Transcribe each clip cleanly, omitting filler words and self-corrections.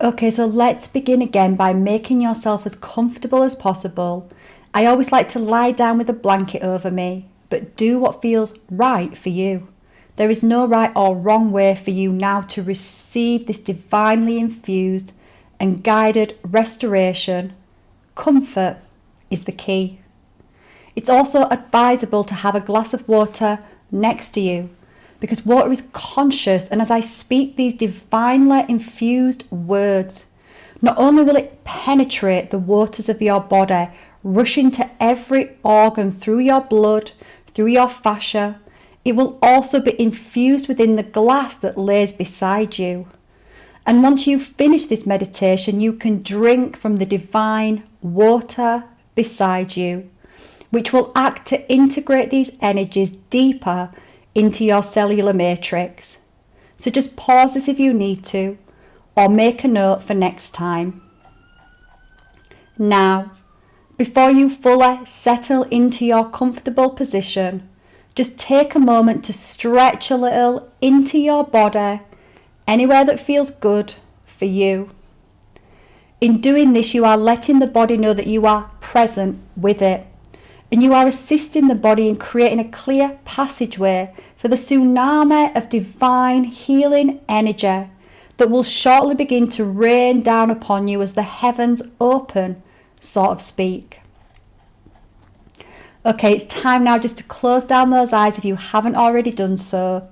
Okay, so let's begin again by making yourself as comfortable as possible. I always like to lie down with a blanket over me, but do what feels right for you. There is no right or wrong way for you now to receive this divinely infused and guided restoration. Comfort is the key. It's also advisable to have a glass of water next to you because water is conscious, and as I speak these divinely infused words, not only will it penetrate the waters of your body, rushing to every organ through your blood, through your fascia, it will also be infused within the glass that lays beside you. And once you've finished this meditation, you can drink from the divine water beside you, which will act to integrate these energies deeper into your cellular matrix. So just pause this if you need to, or make a note for next time. Now, before you fully settle into your comfortable position, just take a moment to stretch a little into your body, anywhere that feels good for you. In doing this, you are letting the body know that you are present with it, and you are assisting the body in creating a clear passageway for the tsunami of divine healing energy that will shortly begin to rain down upon you as the heavens open, so to speak. Okay, it's time now just to close down those eyes if you haven't already done so.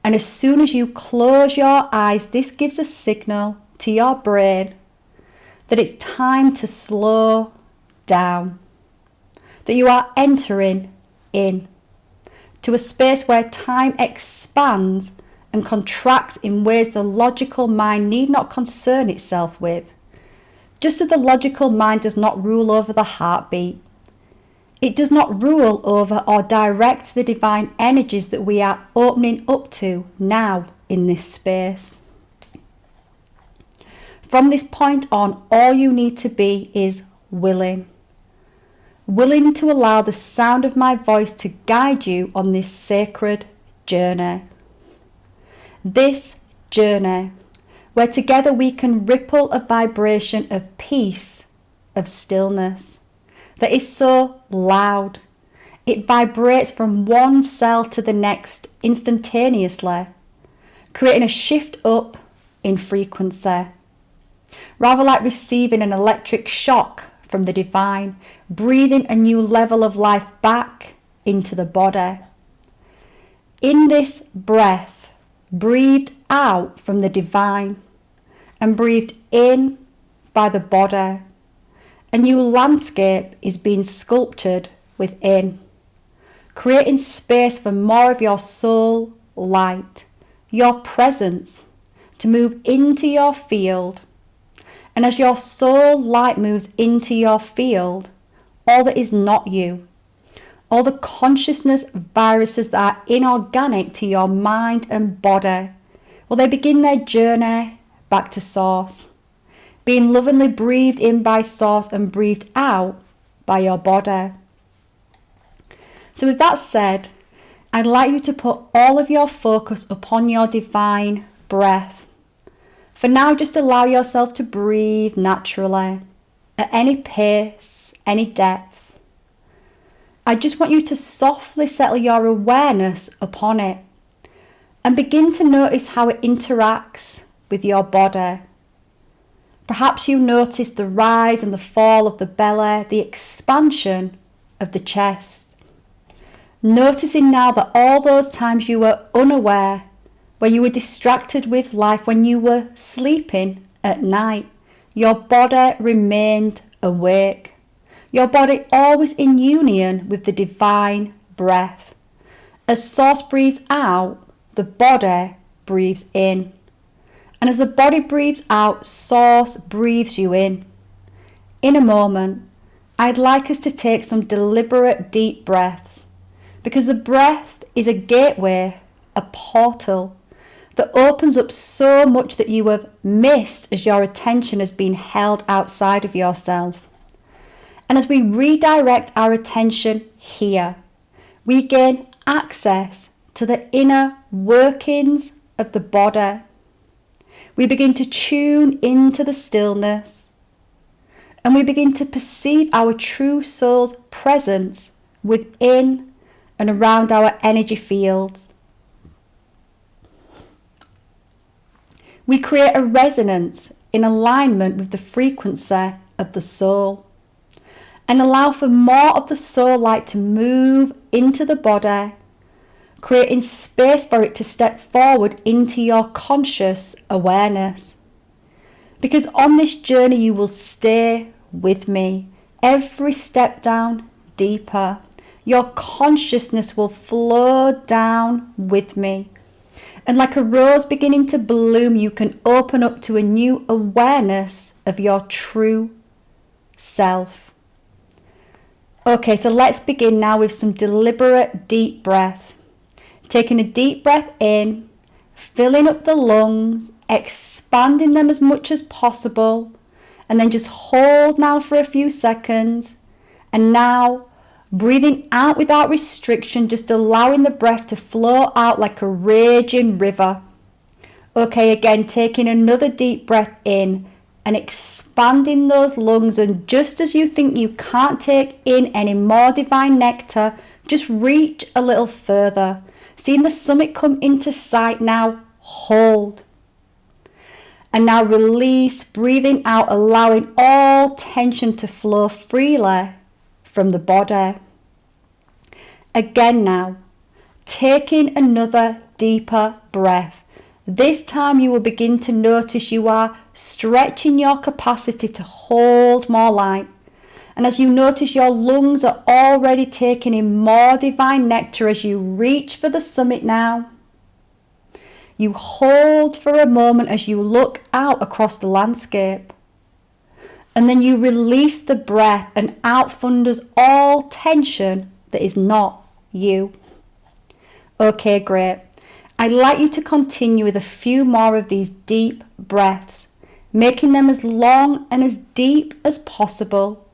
And as soon as you close your eyes, this gives a signal to your brain that it's time to slow down, that you are entering in to a space where time expands and contracts in ways the logical mind need not concern itself with. Just as the logical mind does not rule over the heartbeat, it does not rule over or direct the divine energies that we are opening up to now in this space. From this point on, all you need to be is willing to allow the sound of my voice to guide you on this sacred journey. This journey, where together we can ripple a vibration of peace, of stillness, that is so loud. It vibrates from one cell to the next instantaneously, creating a shift up in frequency, rather like receiving an electric shock from the divine, breathing a new level of life back into the body. In this breath, breathed out from the divine and breathed in by the body, a new landscape is being sculptured within, creating space for more of your soul light, your presence, to move into your field. And as your soul light moves into your field, all that is not you, all the consciousness viruses that are inorganic to your mind and body, well, they begin their journey back to source, being lovingly breathed in by source and breathed out by your body. So with that said, I'd like you to put all of your focus upon your divine breath. For now, just allow yourself to breathe naturally, at any pace, any depth. I just want you to softly settle your awareness upon it and begin to notice how it interacts with your body. Perhaps you notice the rise and the fall of the belly, the expansion of the chest. Noticing now that all those times you were unaware, where you were distracted with life, when you were sleeping at night, your body remained awake. Your body always in union with the divine breath. As source breathes out, the body breathes in. And as the body breathes out, source breathes you in. In a moment, I'd like us to take some deliberate deep breaths, because the breath is a gateway, a portal, that opens up so much that you have missed as your attention has been held outside of yourself. And as we redirect our attention here, we gain access to the inner workings of the body. We begin to tune into the stillness, and we begin to perceive our true soul's presence within and around our energy fields. We create a resonance in alignment with the frequency of the soul, and allow for more of the soul light to move into the body, creating space for it to step forward into your conscious awareness. Because on this journey you will stay with me, every step down deeper. Your consciousness will flow down with me. And like a rose beginning to bloom, you can open up to a new awareness of your true self. Okay, so let's begin now with some deliberate deep breaths. Taking a deep breath in, filling up the lungs, expanding them as much as possible, and then just hold now for a few seconds. And now, breathing out without restriction, just allowing the breath to flow out like a raging river. Okay, again, taking another deep breath in and expanding those lungs, and just as you think you can't take in any more divine nectar, just reach a little further. Seeing the summit come into sight now, hold. And now release, breathing out, allowing all tension to flow freely from the body. Again now, taking another deeper breath. This time you will begin to notice you are stretching your capacity to hold more light. And as you notice your lungs are already taking in more divine nectar as you reach for the summit now, you hold for a moment as you look out across the landscape. And then you release the breath and out thunders all tension that is not you. Okay, great. I'd like you to continue with a few more of these deep breaths, making them as long and as deep as possible,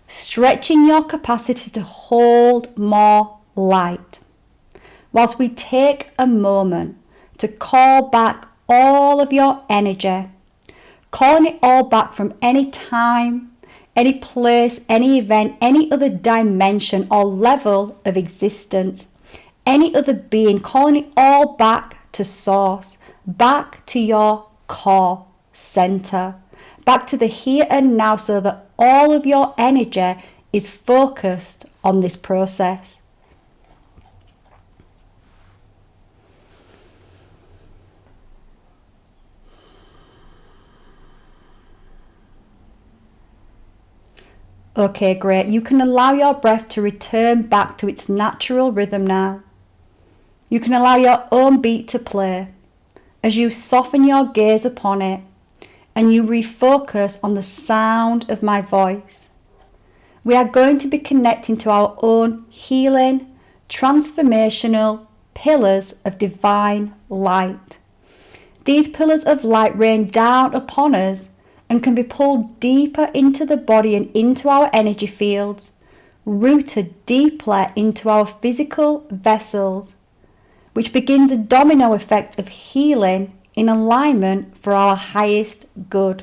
stretching your capacity to hold more light. Whilst we take a moment to call back all of your energy, calling it all back from any time, any place, any event, any other dimension or level of existence, any other being, calling it all back to source, back to your core center, back to the here and now, so that all of your energy is focused on this process. Okay, great. You can allow your breath to return back to its natural rhythm now. You can allow your own beat to play as you soften your gaze upon it and you refocus on the sound of my voice. We are going to be connecting to our own healing, transformational pillars of divine light. These pillars of light rain down upon us and can be pulled deeper into the body and into our energy fields, rooted deeply into our physical vessels, which begins a domino effect of healing in alignment for our highest good.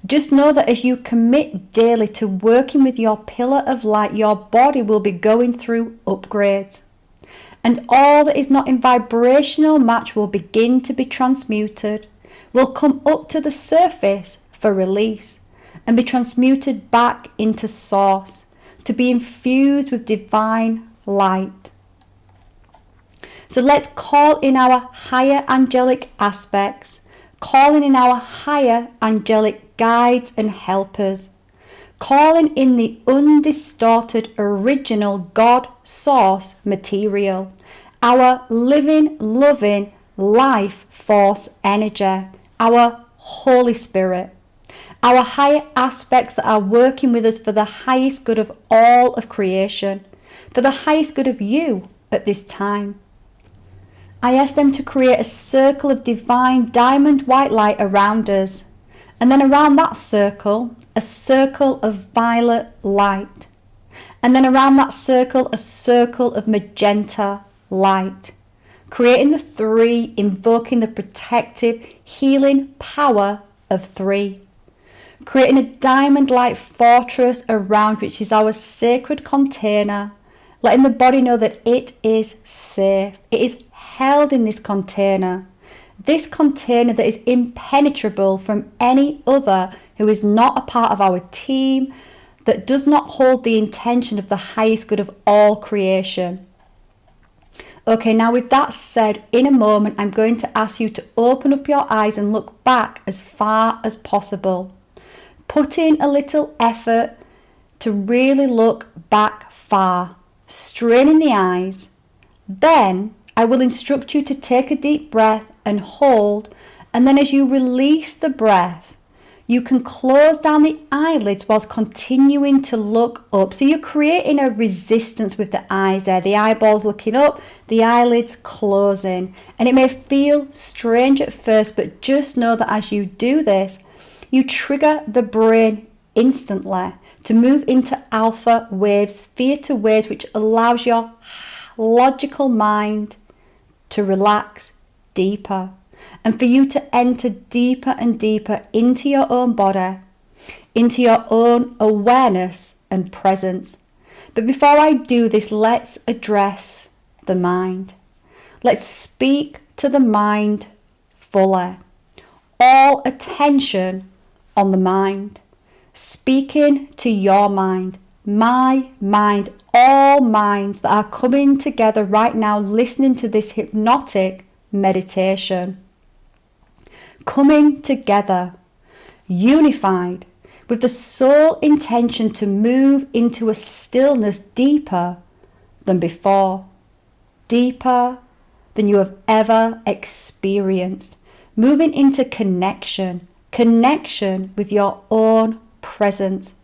Just know that as you commit daily to working with your pillar of light, your body will be going through upgrades. And all that is not in vibrational match will begin to be transmuted, will come up to the surface for release, and be transmuted back into source, to be infused with divine light. So let's call in our higher angelic aspects, calling in our higher angelic guides and helpers, calling in the undistorted original God source material, our living, loving life force energy, our Holy Spirit, our higher aspects that are working with us for the highest good of all of creation, for the highest good of you at this time. I ask them to create a circle of divine diamond white light around us, and then around that circle, a circle of violet light, and then around that circle, a circle of magenta light, creating the three, invoking the protective, healing power of 3. Creating a diamond-like fortress around which is our sacred container, letting the body know that it is safe. It is held in this container that is impenetrable from any other who is not a part of our team, that does not hold the intention of the highest good of all creation. Okay, now with that said, in a moment, I'm going to ask you to open up your eyes and look back as far as possible. Put in a little effort to really look back far, straining the eyes. Then I will instruct you to take a deep breath and hold, and then as you release the breath, you can close down the eyelids whilst continuing to look up. So you're creating a resistance with the eyes there, the eyeballs looking up, the eyelids closing. And it may feel strange at first, but just know that as you do this, you trigger the brain instantly to move into alpha waves, theta waves, which allows your logical mind to relax deeper, and for you to enter deeper and deeper into your own body, into your own awareness and presence. But before I do this, let's address the mind. Let's speak to the mind fully. All attention on the mind. Speaking to your mind, my mind, all minds that are coming together right now, listening to this hypnotic meditation. Coming together, unified, with the sole intention to move into a stillness deeper than before, deeper than you have ever experienced, moving into connection with your own presence,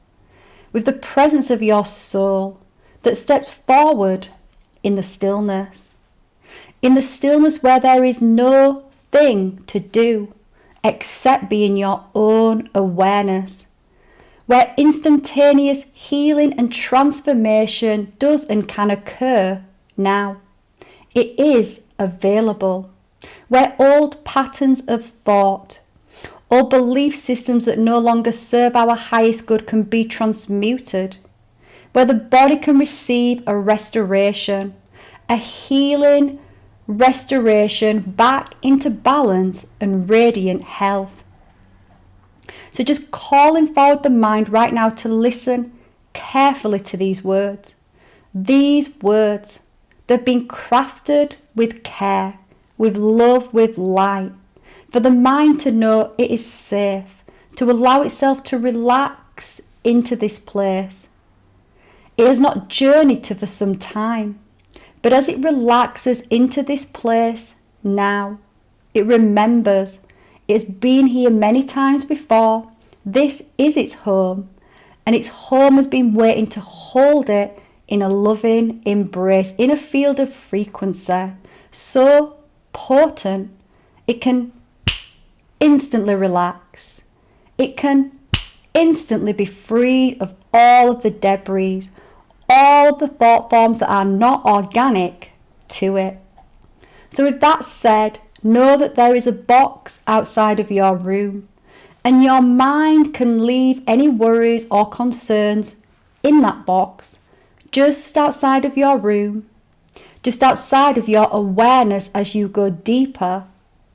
with the presence of your soul that steps forward in the stillness where there is no thing to do except be in your own awareness, where instantaneous healing and transformation does and can occur now. It is available, where old patterns of thought, old belief systems that no longer serve our highest good can be transmuted, where the body can receive a restoration, a healing restoration back into balance and radiant health. So just calling forward the mind right now to listen carefully to these words. These words, they've been crafted with care, with love, with light, for the mind to know it is safe, to allow itself to relax into this place. It has not journeyed to for some time, but as it relaxes into this place now, it remembers it's been here many times before. This is its home, and its home has been waiting to hold it in a loving embrace, in a field of frequency so potent it can instantly relax. It can instantly be freed of all of the debris, all of the thought forms that are not organic to it. So with that said, know that there is a box outside of your room, and your mind can leave any worries or concerns in that box, just outside of your room, just outside of your awareness as you go deeper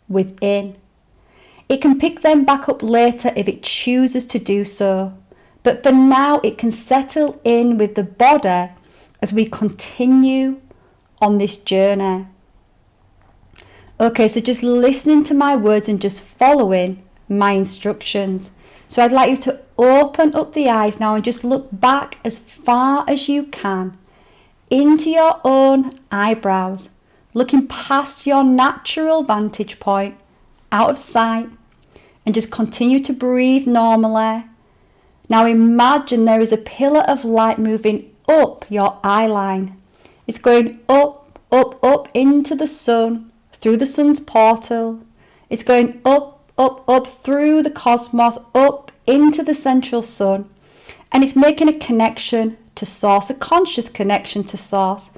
within. It can pick them back up later if it chooses to do so, but for now it can settle in with the body as we continue on this journey. Okay, so just listening to my words and just following my instructions. So I'd like you to open up the eyes now and just look back as far as you can into your own eyebrows, looking past your natural vantage point, out of sight, and just continue to breathe normally. Now imagine there is a pillar of light moving up your eye line. It's going up, up, up into the sun, through the sun's portal. It's going up, up, up through the cosmos, up into the central sun. And it's making a connection to source, a conscious connection to source.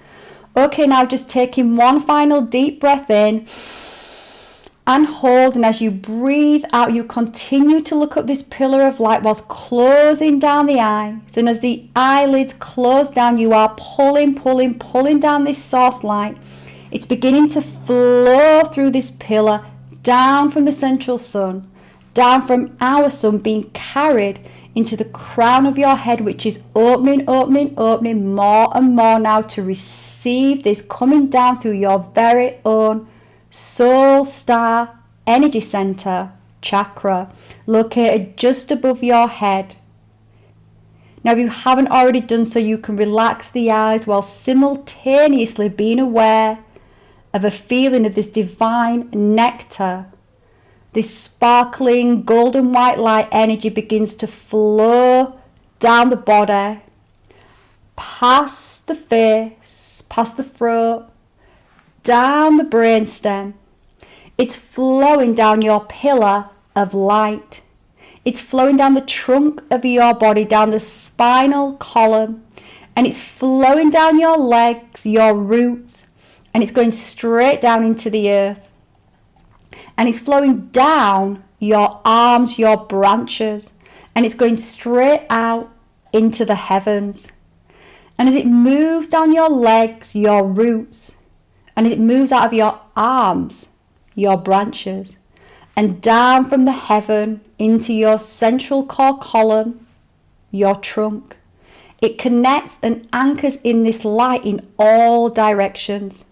Okay, now just taking one final deep breath in And hold, and as you breathe out, you continue to look up this pillar of light whilst closing down the eyes. And as the eyelids close down, you are pulling down this source light. It's beginning to flow through this pillar, down from the central sun, down from our sun, being carried into the crown of your head, which is opening more and more now to receive this, coming down through your very own soul star energy center chakra, located just above your head. Now, if you haven't already done so, you can relax the eyes while simultaneously being aware of a feeling of this divine nectar. This sparkling golden white light energy begins to flow down the body, past the face, past the throat, down the brainstem. It's flowing down your pillar of light. It's flowing down the trunk of your body, down the spinal column, and it's flowing down your legs, your roots, and it's going straight down into the earth. And it's flowing down your arms, your branches, and it's going straight out into the heavens. And as it moves down your legs, your roots, and it moves out of your arms, your branches, and down from the heaven into your central core column, your trunk. It connects and anchors in this light in all directions.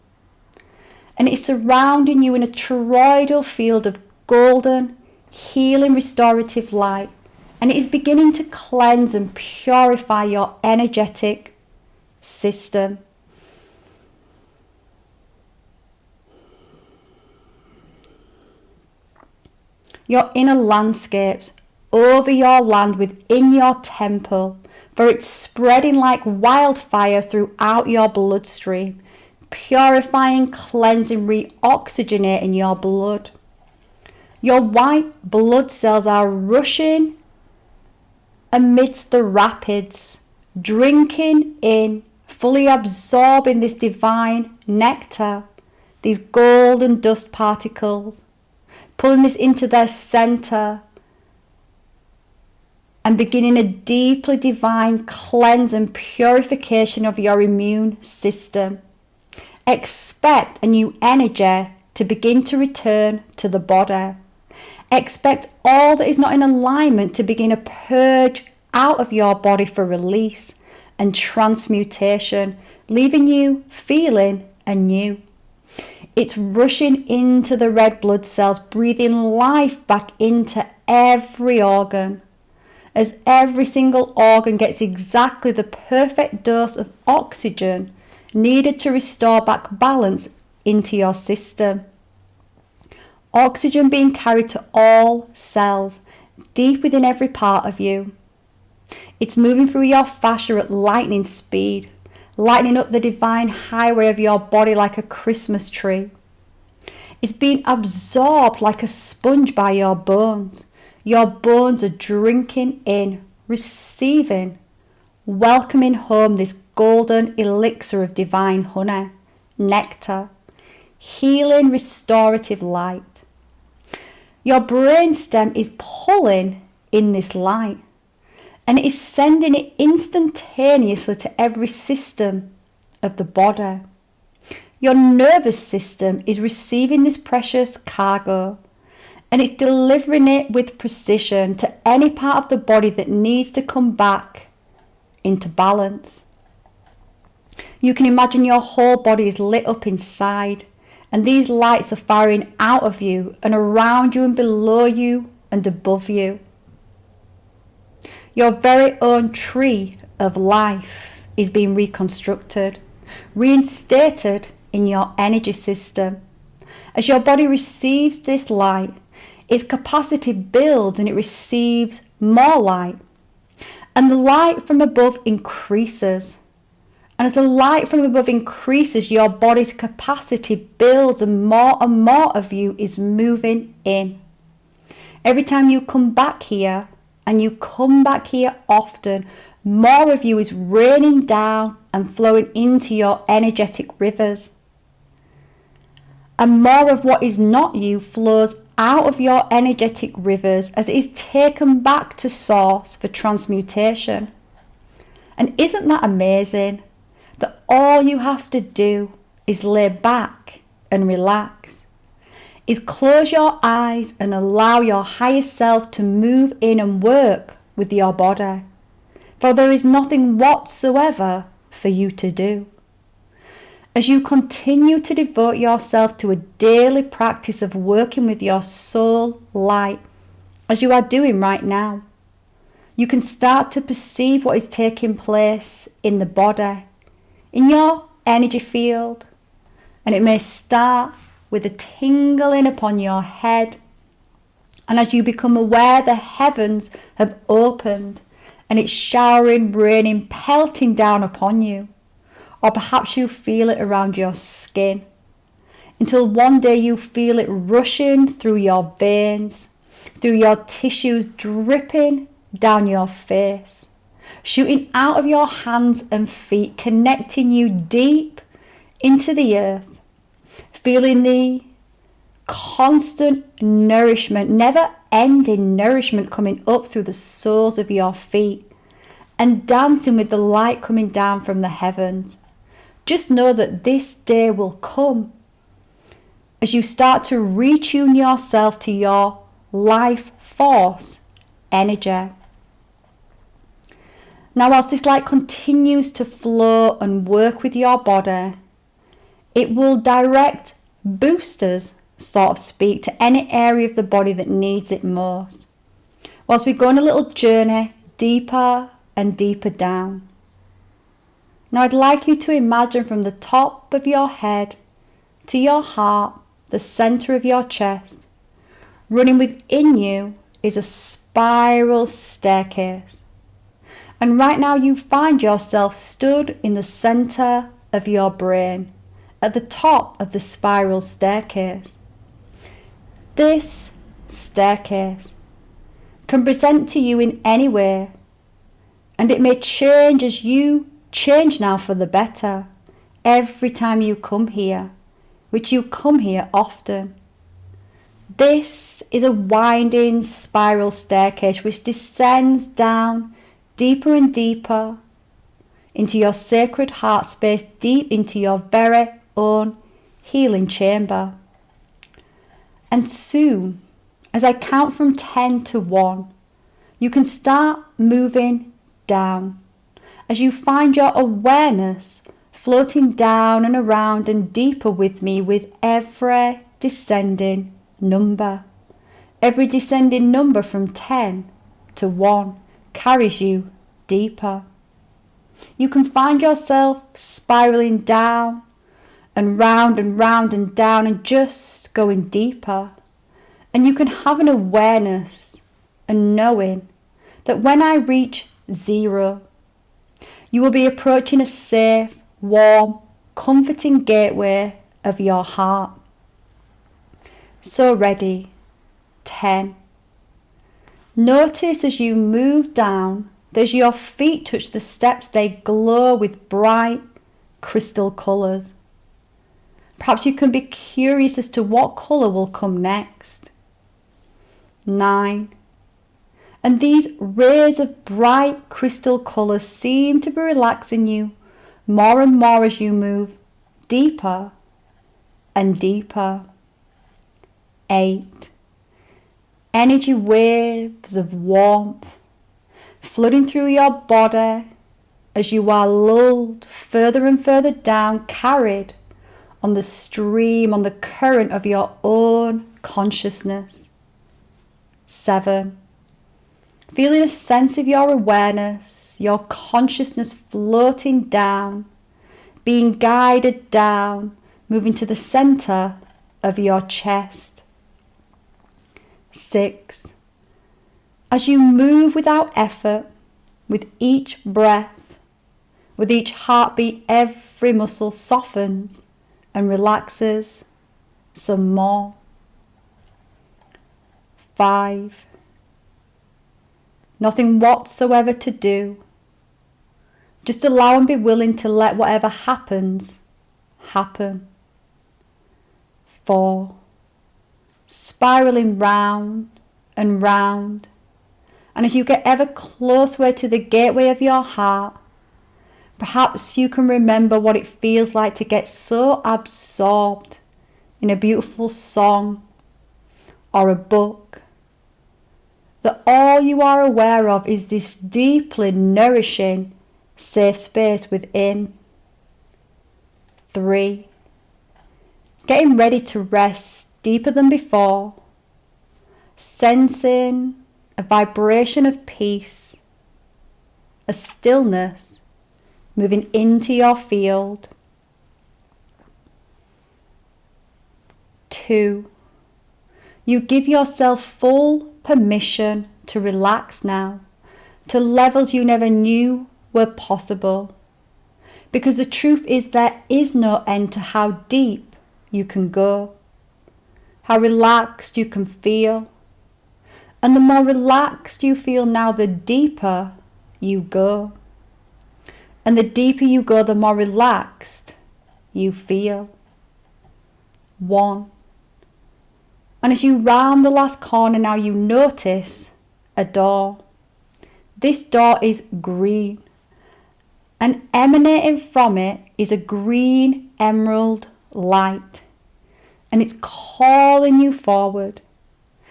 And it's surrounding you in a toroidal field of golden, healing, restorative light. And it is beginning to cleanse and purify your energetic system. Your inner landscapes, over your land, within your temple, for it's spreading like wildfire throughout your bloodstream, purifying, cleansing, reoxygenating your blood. Your white blood cells are rushing amidst the rapids, drinking in, fully absorbing this divine nectar, these golden dust particles, pulling this into their center and beginning a deeply divine cleanse and purification of your immune system. Expect a new energy to begin to return to the body. Expect all that is not in alignment to begin a purge out of your body for release and transmutation, leaving you feeling anew. It's rushing into the red blood cells, breathing life back into every organ, as every single organ gets exactly the perfect dose of oxygen needed to restore back balance into your system. Oxygen being carried to all cells, deep within every part of you. It's moving through your fascia at lightning speed, lighting up the divine highway of your body like a Christmas tree. It's being absorbed like a sponge by your bones. Your bones are drinking in, receiving, welcoming home this golden elixir of divine honey, nectar, healing, restorative light. Your brainstem is pulling in this light, and it is sending it instantaneously to every system of the body. Your nervous system is receiving this precious cargo, and it's delivering it with precision to any part of the body that needs to come back into balance. You can imagine your whole body is lit up inside, and these lights are firing out of you and around you and below you and above you. Your very own tree of life is being reconstructed, reinstated in your energy system. As your body receives this light, its capacity builds and it receives more light. And the light from above increases. And as the light from above increases, your body's capacity builds and more of you is moving in. Every time you come back here, and you come back here often, more of you is raining down and flowing into your energetic rivers. And more of what is not you flows out of your energetic rivers as it is taken back to source for transmutation. And isn't that amazing? That all you have to do is lay back and relax, is close your eyes and allow your higher self to move in and work with your body. For there is nothing whatsoever for you to do. As you continue to devote yourself to a daily practice of working with your soul light, as you are doing right now, you can start to perceive what is taking place in the body, in your energy field, and it may start with a tingling upon your head. And as you become aware, the heavens have opened and it's showering, raining, pelting down upon you. Or perhaps you feel it around your skin, until one day you feel it rushing through your veins, through your tissues, dripping down your face, shooting out of your hands and feet, connecting you deep into the earth, feeling the constant nourishment, never ending nourishment coming up through the soles of your feet and dancing with the light coming down from the heavens. Just know that this day will come as you start to retune yourself to your life force energy. Now, whilst this light continues to flow and work with your body, it will direct boosters, sort of speak, to any area of the body that needs it most. Whilst we go on a little journey deeper and deeper down. Now I'd like you to imagine from the top of your head to your heart, the centre of your chest, running within you is a spiral staircase. And right now you find yourself stood in the centre of your brain, at the top of the spiral staircase. This staircase can present to you in any way, and it may change as you change now for the better every time you come here, which you come here often. This is a winding spiral staircase which descends down deeper and deeper into your sacred heart space, deep into your very own healing chamber. And soon, as I count from 10 to 1, you can start moving down as you find your awareness floating down and around and deeper with me with every descending number. Every descending number from 10 to 1 carries you deeper. You can find yourself spiraling down and round and down and just going deeper. And you can have an awareness and knowing that when I reach 0, you will be approaching a safe, warm, comforting gateway of your heart. So ready. 10. Notice as you move down, that as your feet touch the steps, they glow with bright crystal colours. Perhaps you can be curious as to what colour will come next. 9. And these rays of bright crystal colour seem to be relaxing you more and more as you move deeper and deeper. 8. Energy waves of warmth flooding through your body as you are lulled further and further down, carried on the stream, on the current of your own consciousness. 7. Feeling a sense of your awareness, your consciousness floating down, being guided down, moving to the centre of your chest. 6. As you move without effort, with each breath, with each heartbeat, every muscle softens and relaxes some more. 5. Nothing whatsoever to do. Just allow and be willing to let whatever happens, happen. 4, spiraling round and round. And as you get ever closer to the gateway of your heart, perhaps you can remember what it feels like to get so absorbed in a beautiful song or a book that all you are aware of is this deeply nourishing, safe space within. 3, getting ready to rest deeper than before, sensing a vibration of peace, a stillness moving into your field. 2, you give yourself full permission to relax now, to levels you never knew were possible. Because the truth is there is no end to how deep you can go, how relaxed you can feel. And the more relaxed you feel now, the deeper you go. And the deeper you go, the more relaxed you feel. 1. And as you round the last corner now, you notice a door. This door is green, and emanating from it is a green emerald light, and it's calling you forward.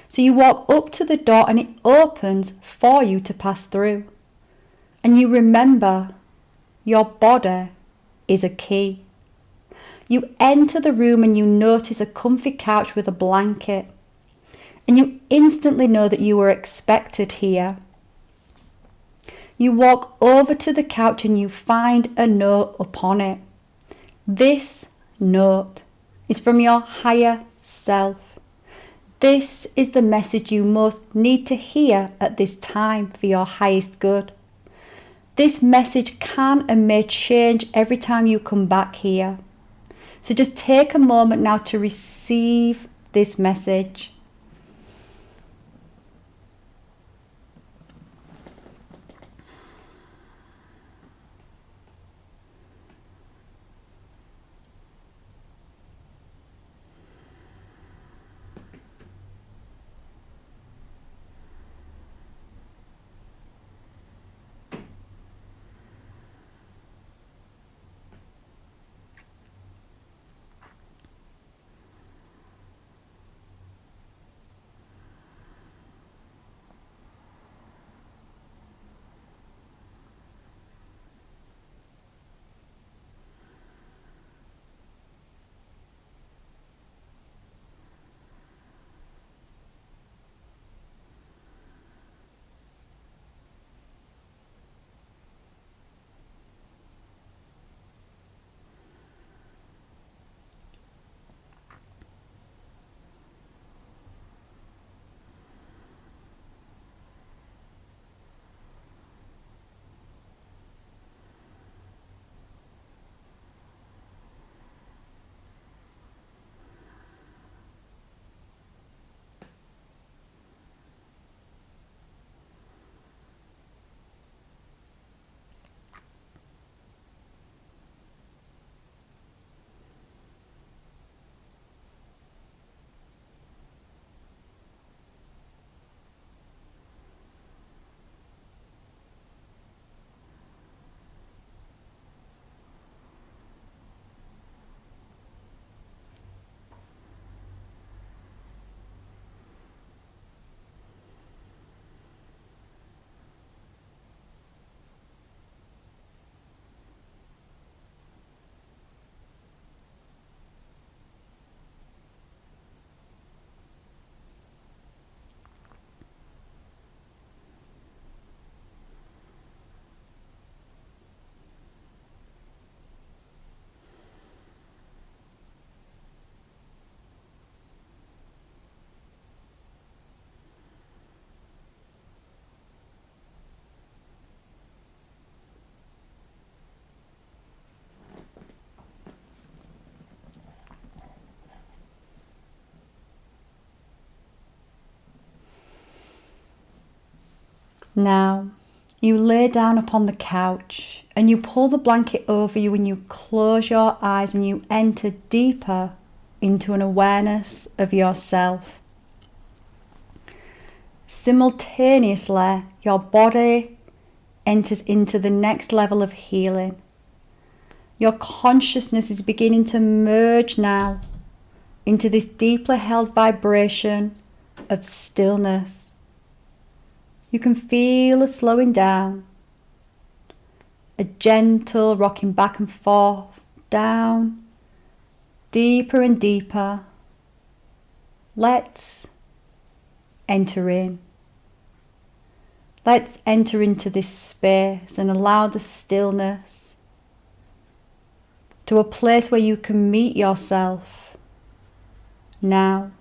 So you walk up to the door and it opens for you to pass through. And you remember your body is a key. You enter the room and you notice a comfy couch with a blanket. And you instantly know that you were expected here. You walk over to the couch and you find a note upon it. This note is from your higher self. This is the message you most need to hear at this time for your highest good. This message can and may change every time you come back here. So just take a moment now to receive this message. Now, you lay down upon the couch and you pull the blanket over you and you close your eyes and you enter deeper into an awareness of yourself. Simultaneously, your body enters into the next level of healing. Your consciousness is beginning to merge now into this deeply held vibration of stillness. You can feel a slowing down, a gentle rocking back and forth, down, deeper and deeper. Let's enter in. Let's enter into this space and allow the stillness to a place where you can meet yourself now.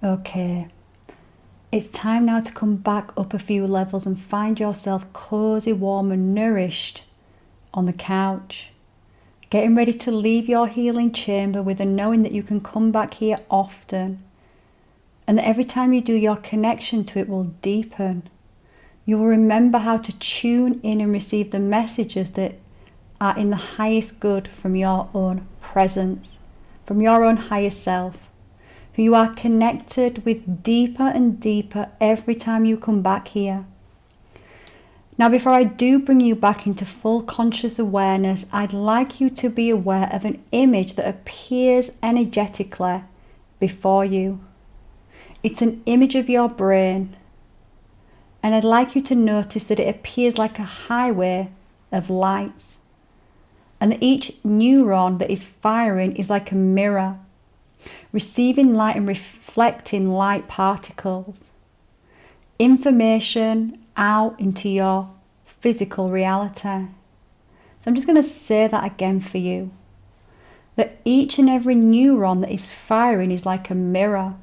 Okay, it's time now to come back up a few levels and find yourself cozy, warm and nourished on the couch. Getting ready to leave your healing chamber with a knowing that you can come back here often, and that every time you do, your connection to it will deepen. You will remember how to tune in and receive the messages that are in the highest good from your own presence, from your own higher self, who you are connected with deeper and deeper every time you come back here. Now, before I do bring you back into full conscious awareness, I'd like you to be aware of an image that appears energetically before you. It's an image of your brain, and I'd like you to notice that it appears like a highway of lights, and that each neuron that is firing is like a mirror, receiving light and reflecting light particles, information out into your physical reality. So I'm just going to say that again for you, that each and every neuron that is firing is like a mirror,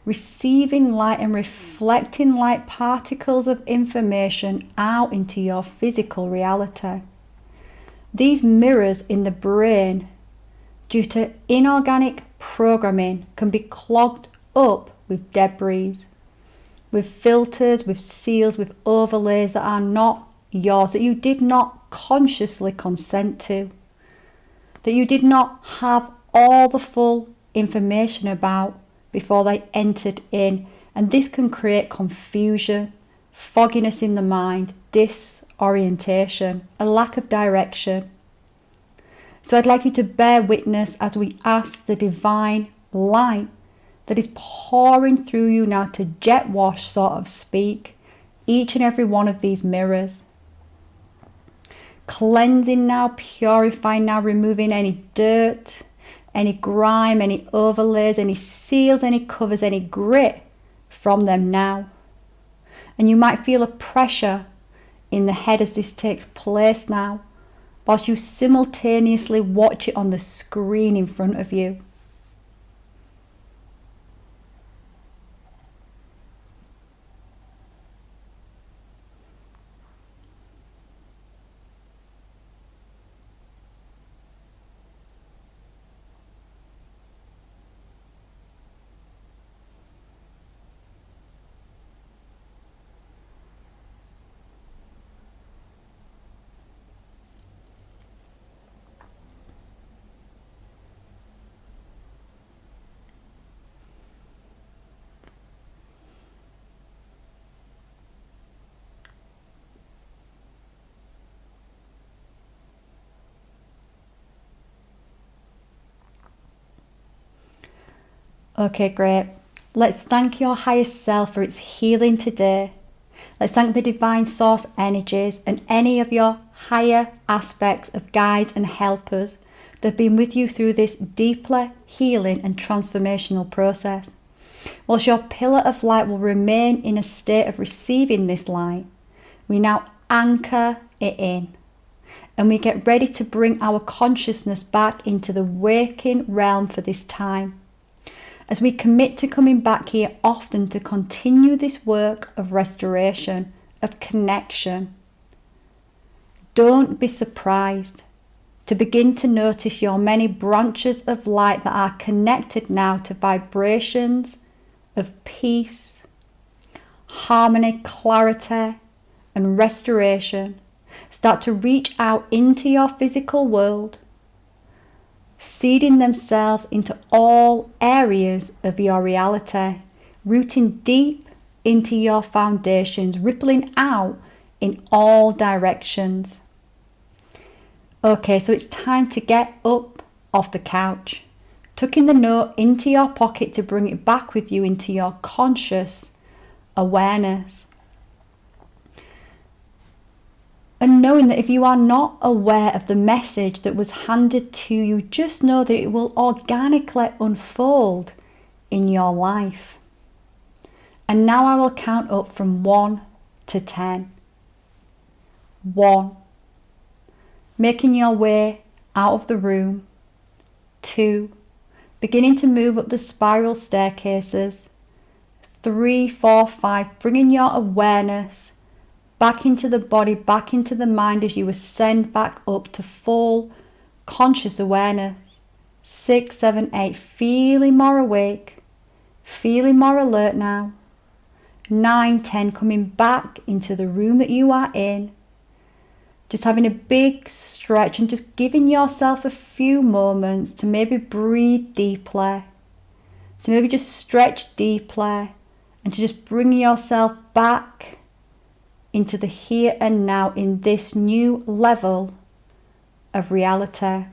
receiving light and reflecting light particles of information out into your physical reality. These mirrors in the brain, due to inorganic programming, can be clogged up with debris, with filters, with seals, with overlays that are not yours, that you did not consciously consent to, that you did not have all the full information about before they entered in. And this can create confusion, fogginess in the mind, disorientation, a lack of direction. So I'd like you to bear witness as we ask the divine light that is pouring through you now to jet wash, sort of speak, each and every one of these mirrors. Cleansing now, purifying now, removing any dirt, any grime, any overlays, any seals, any covers, any grit from them now. And you might feel a pressure in the head as this takes place now, whilst you simultaneously watch it on the screen in front of you. Okay, great. Let's thank your highest self for its healing today. Let's thank the divine source energies and any of your higher aspects of guides and helpers that have been with you through this deeply healing and transformational process. Whilst your pillar of light will remain in a state of receiving this light, we now anchor it in, and we get ready to bring our consciousness back into the waking realm for this time, as we commit to coming back here often to continue this work of restoration, of connection. Don't be surprised to begin to notice your many branches of light that are connected now to vibrations of peace, harmony, clarity, and restoration start to reach out into your physical world, seeding themselves into all areas of your reality, rooting deep into your foundations, rippling out in all directions. Okay, so it's time to get up off the couch, tucking the note into your pocket to bring it back with you into your conscious awareness. And knowing that if you are not aware of the message that was handed to you, just know that it will organically unfold in your life. And now I will count up from 1 to 10. 1. Making your way out of the room. 2. Beginning to move up the spiral staircases. 3, 4, 5, bringing your awareness back into the body, back into the mind as you ascend back up to full conscious awareness. 6, 7, 8, feeling more awake, feeling more alert now. 9, 10, coming back into the room that you are in. Just having a big stretch and just giving yourself a few moments to maybe breathe deeply, to maybe just stretch deeply, and to just bring yourself back into the here and now in this new level of reality.